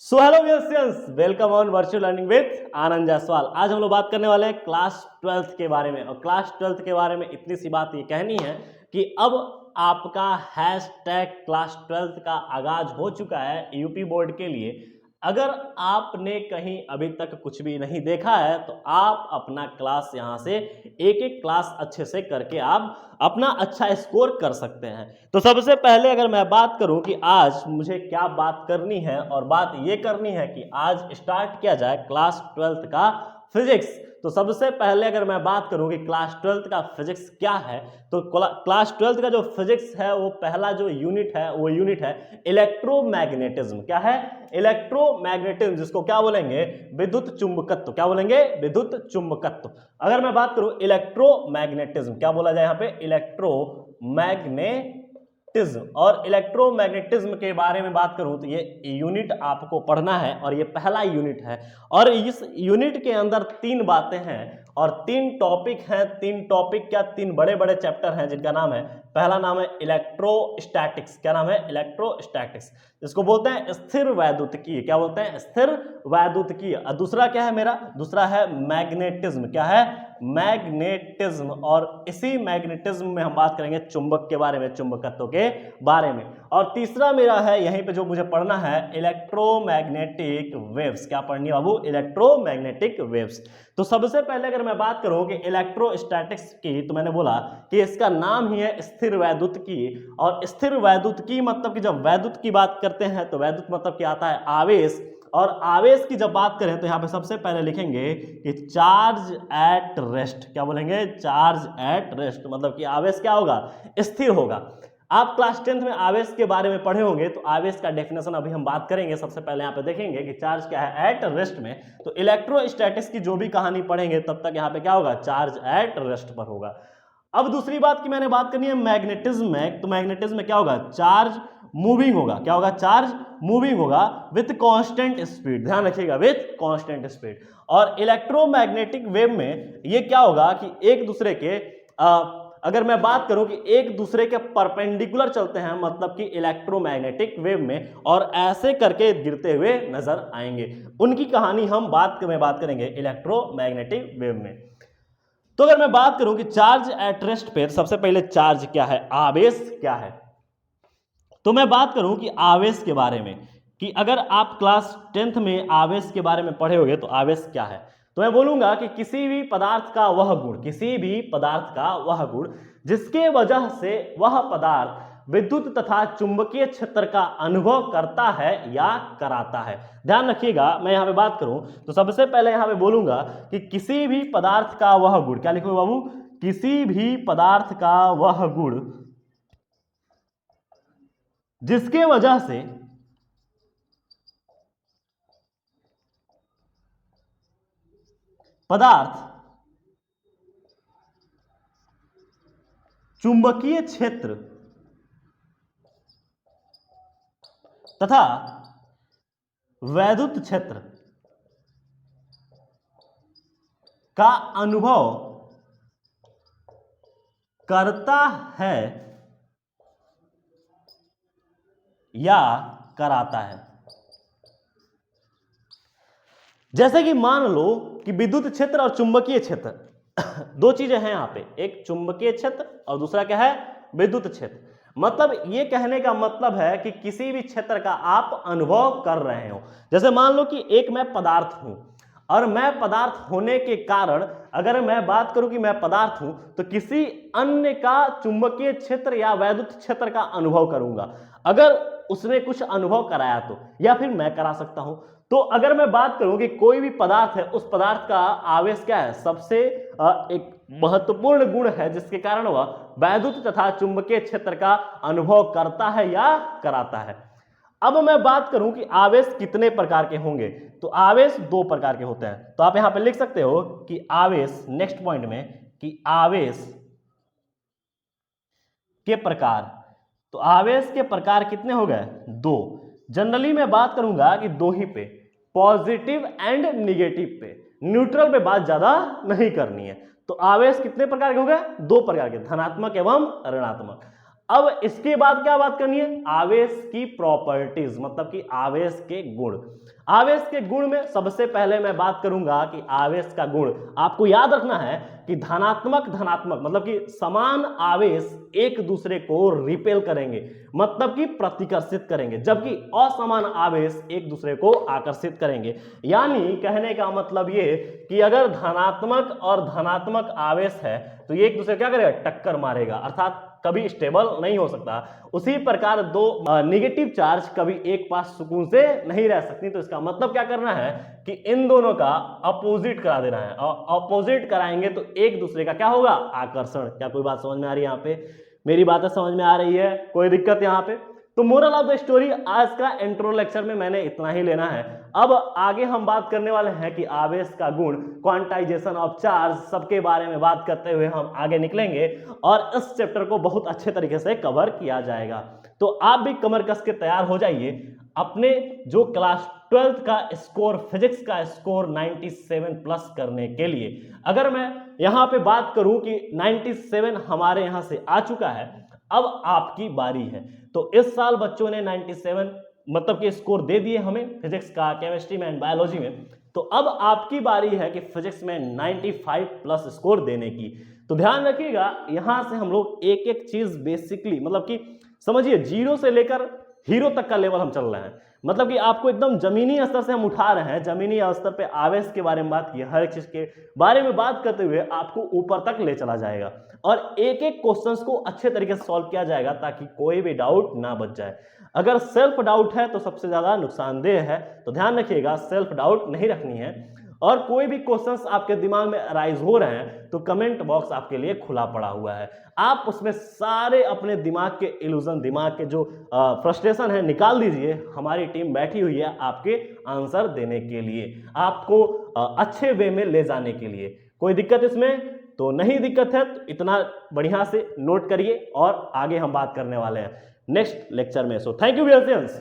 So hello students, welcome on virtual learning with Anand Jaiswal. आज हम लोग बात करने वाले हैं क्लास 12th के बारे में। और क्लास 12th के बारे में इतनी सी बात ये कहनी है कि अब आपका हैशटैग क्लास 12th का आगाज हो चुका है यूपी बोर्ड के लिए। अगर आपने कहीं अभी तक कुछ भी नहीं देखा है तो आप अपना क्लास यहाँ से एक एक क्लास अच्छे से करके आप अपना अच्छा स्कोर कर सकते हैं। तो सबसे पहले अगर मैं बात करूं कि आज मुझे क्या बात करनी है, और बात ये करनी है कि आज स्टार्ट किया जाए क्लास 12th का फिजिक्स। तो सबसे पहले अगर मैं बात करूं कि क्लास 12th का फिजिक्स क्या है, तो क्लास 12th का जो फिजिक्स है वो पहला जो यूनिट है वो यूनिट है इलेक्ट्रोमैग्नेटिज्म। क्या है? इलेक्ट्रोमैग्नेटिज्म, जिसको क्या बोलेंगे? विद्युत चुंबकत्व। क्या बोलेंगे? विद्युत चुंबकत्व। अगर मैं बात करूं इलेक्ट्रोमैग्नेटिज्म, क्या बोला जाए यहाँ पे? इलेक्ट्रोमैग्नेटिज्म। और इलेक्ट्रोमैग्नेटिज्म के बारे में बात करूं तो ये यूनिट आपको पढ़ना है और ये पहला यूनिट है। और इस यूनिट के अंदर तीन बातें हैं और तीन टॉपिक हैं। तीन टॉपिक क्या? तीन बड़े बड़े चैप्टर हैं जिनका नाम है, पहला नाम है इलेक्ट्रोस्टैटिक्स। क्या नाम है? इलेक्ट्रोस्टैटिक्स, जिसको बोलते हैं स्थिर वैद्युतिकीय। क्या बोलते हैं? स्थिर वैद्युतिकीय। और दूसरा क्या है मेरा? दूसरा है मैग्नेटिज्म। क्या है? मैग्नेटिज्म। और इसी मैग्नेटिज्म में हम बात करेंगे चुंबक के बारे में, चुंबकत्व के बारे में। और तीसरा मेरा है यहीं पे जो मुझे पढ़ना है, इलेक्ट्रोमैग्नेटिक वेव्स। क्या पढ़नी है बाबू? Electromagnetic waves. तो सबसे पहले अगर मैं बात करूं कि इलेक्ट्रोस्टैटिक्स की, तो मैंने बोला कि इसका नाम ही है स्थिर वैद्युतिकी। और स्थिर वैद्युतिकी मतलब कि जब वैद्युत की बात करते हैं तो वैद्युत मतलब क्या आता है? आवेश। और आवेश की जब बात करें तो यहां पे सबसे पहले लिखेंगे कि चार्ज एट रेस्ट। क्या बोलेंगे? Charge at rest. मतलब कि आवेश क्या होगा? स्थिर होगा। आप क्लास 10th में आवेश के बारे में पढ़े होंगे, तो आवेश का डेफिनेशन अभी हम बात करेंगे। सबसे पहले यहाँ पे देखेंगे कि चार्ज क्या है एट रेस्ट में। तो इलेक्ट्रोस्टैटिक्स की जो भी कहानी पढ़ेंगे तब तक यहाँ पे क्या होगा? चार्ज एट रेस्ट पर होगा। अब दूसरी बात की मैंने बात करनी है मैग्नेटिज्म में। तो मैग्नेटिज्म में क्या होगा? चार्ज मूविंग होगा। क्या होगा? चार्ज मूविंग होगा विथ कांस्टेंट स्पीड। ध्यान रखिएगा, विथ कांस्टेंट स्पीड। और इलेक्ट्रोमैग्नेटिक वेव में ये क्या होगा कि एक दूसरे के अगर मैं बात करूं कि एक दूसरे के परपेंडिकुलर चलते हैं, मतलब कि इलेक्ट्रोमैग्नेटिक वेव में, और ऐसे करके गिरते हुए नजर आएंगे। उनकी कहानी हम बात करेंगे इलेक्ट्रोमैग्नेटिक वेव में। तो अगर मैं बात करूं कि चार्ज एट रेस्ट पे, सबसे पहले चार्ज क्या है, आवेश क्या है, तो मैं बात करूं कि आवेश के बारे में, कि अगर आप क्लास 10th में आवेश के बारे में पढ़े होंगे तो आवेश क्या है, तो मैं बोलूंगा कि किसी भी पदार्थ का वह गुण, किसी भी पदार्थ का वह गुण जिसके वजह से वह पदार्थ विद्युत तथा चुंबकीय क्षेत्र का अनुभव करता है या कराता है। ध्यान रखिएगा, मैं यहां पे बात करूं तो सबसे पहले यहां पे बोलूंगा कि किसी भी पदार्थ का वह गुण, क्या लिखोगे बाबू? किसी भी पदार्थ का वह गुण जिसके वजह से पदार्थ चुंबकीय क्षेत्र तथा वैद्युत क्षेत्र का अनुभव करता है या कराता है। जैसे कि मान लो कि विद्युत क्षेत्र और चुंबकीय क्षेत्र दो चीजें हैं यहां पे, एक चुंबकीय क्षेत्र और दूसरा क्या है? विद्युत क्षेत्र। मतलब ये कहने का मतलब है कि किसी भी क्षेत्र का आप अनुभव कर रहे हो। जैसे मान लो कि एक मैं पदार्थ हूं, और मैं पदार्थ होने के कारण अगर मैं बात करूं कि मैं पदार्थ हूं तो किसी अन्य का चुंबकीय क्षेत्र या वैद्युत क्षेत्र का अनुभव करूंगा। अगर उसने कुछ अनुभव कराया तो, या फिर मैं करा सकता हूं। तो अगर मैं बात करूं कि कोई भी पदार्थ है, उस पदार्थ का आवेश क्या है? सबसे एक महत्वपूर्ण गुण है जिसके कारण वह वैद्युत तथा चुंबकीय क्षेत्र का अनुभव करता है या कराता है। अब मैं बात करूं कि आवेश कितने प्रकार के होंगे, तो आवेश दो प्रकार के होते हैं। तो आप यहां पे लिख सकते हो कि आवेश, नेक्स्ट पॉइंट में, कि आवेश के प्रकार। तो आवेश के प्रकार कितने हो गए? दो। जनरली मैं बात करूंगा कि दो ही पे, पॉजिटिव एंड निगेटिव पे, न्यूट्रल पे बात ज्यादा नहीं करनी है। तो आवेश कितने प्रकार के हो गए? दो प्रकार के, धनात्मक एवं ऋणात्मक। अब इसके बाद क्या बात करनी है, आवेश की प्रॉपर्टीज, मतलब कि आवेश के गुण। आवेश के गुण में सबसे पहले मैं बात करूंगा कि आवेश का गुण आपको याद रखना है कि धनात्मक धनात्मक मतलब कि समान आवेश एक दूसरे को रिपेल करेंगे, मतलब कि प्रतिकर्षित करेंगे, जबकि असमान आवेश एक दूसरे को आकर्षित करेंगे। यानी कहने का मतलब ये कि अगर धनात्मक और धनात्मक आवेश है तो ये एक दूसरे क्या करेगा, टक्कर मारेगा, अर्थात कभी स्टेबल नहीं हो सकता। उसी प्रकार दो नेगेटिव चार्ज कभी एक पास सुकून से नहीं रह सकती। तो इसका मतलब क्या करना है कि इन दोनों का अपोजिट करा देना है, और अपोजिट कराएंगे तो एक दूसरे का क्या होगा, आकर्षण। क्या कोई बात समझ में आ रही है यहाँ पे, मेरी बातें समझ में आ रही है, कोई दिक्कत यहाँ पे? तो मोरल ऑफ द स्टोरी आज का इंट्रो लेक्चर में मैंने इतना ही लेना है। अब आगे हम बात करने वाले हैं कि आवेश का गुण, क्वांटाइजेशन ऑफ चार्ज, सबके बारे में बात करते हुए हम आगे निकलेंगे और इस चैप्टर को बहुत अच्छे तरीके से कवर किया जाएगा। तो आप भी कमर कस के तैयार हो जाइए अपने जो क्लास 12th का स्कोर, फिजिक्स का स्कोर 97 प्लस करने के लिए। अगर मैं यहाँ पे बात करूं कि 97 हमारे यहाँ से आ चुका है, अब आपकी बारी है। तो इस साल बच्चों ने 97 मतलब कि स्कोर दे दिए हमें फिजिक्स का, केमिस्ट्री में एंड बायोलॉजी में। तो अब आपकी बारी है कि फिजिक्स में 95 प्लस स्कोर देने की। तो ध्यान रखिएगा, यहां से हम लोग एक एक चीज बेसिकली मतलब कि समझिए जीरो से लेकर हीरो तक का लेवल हम चल रहे हैं। मतलब कि आपको एकदम जमीनी स्तर से हम उठा रहे हैं, जमीनी स्तर पे आवेश के बारे में बात की, हर एक चीज के बारे में बात करते हुए आपको ऊपर तक ले चला जाएगा और एक एक क्वेश्चंस को अच्छे तरीके से सॉल्व किया जाएगा ताकि कोई भी डाउट ना बच जाए। अगर सेल्फ डाउट है तो सबसे ज्यादा नुकसानदेह है, तो ध्यान रखिएगा सेल्फ डाउट नहीं रखनी है। और कोई भी क्वेश्चंस आपके दिमाग में अराइज हो रहे हैं तो कमेंट बॉक्स आपके लिए खुला पड़ा हुआ है, आप उसमें सारे अपने दिमाग के इल्यूजन, दिमाग के जो फ्रस्ट्रेशन है निकाल दीजिए। हमारी टीम बैठी हुई है आपके आंसर देने के लिए, आपको अच्छे वे में ले जाने के लिए। कोई दिक्कत इसमें तो नहीं, दिक्कत है तो इतना बढ़िया से नोट करिए और आगे हम बात करने वाले हैं नेक्स्ट लेक्चर में। So thank you dear friends.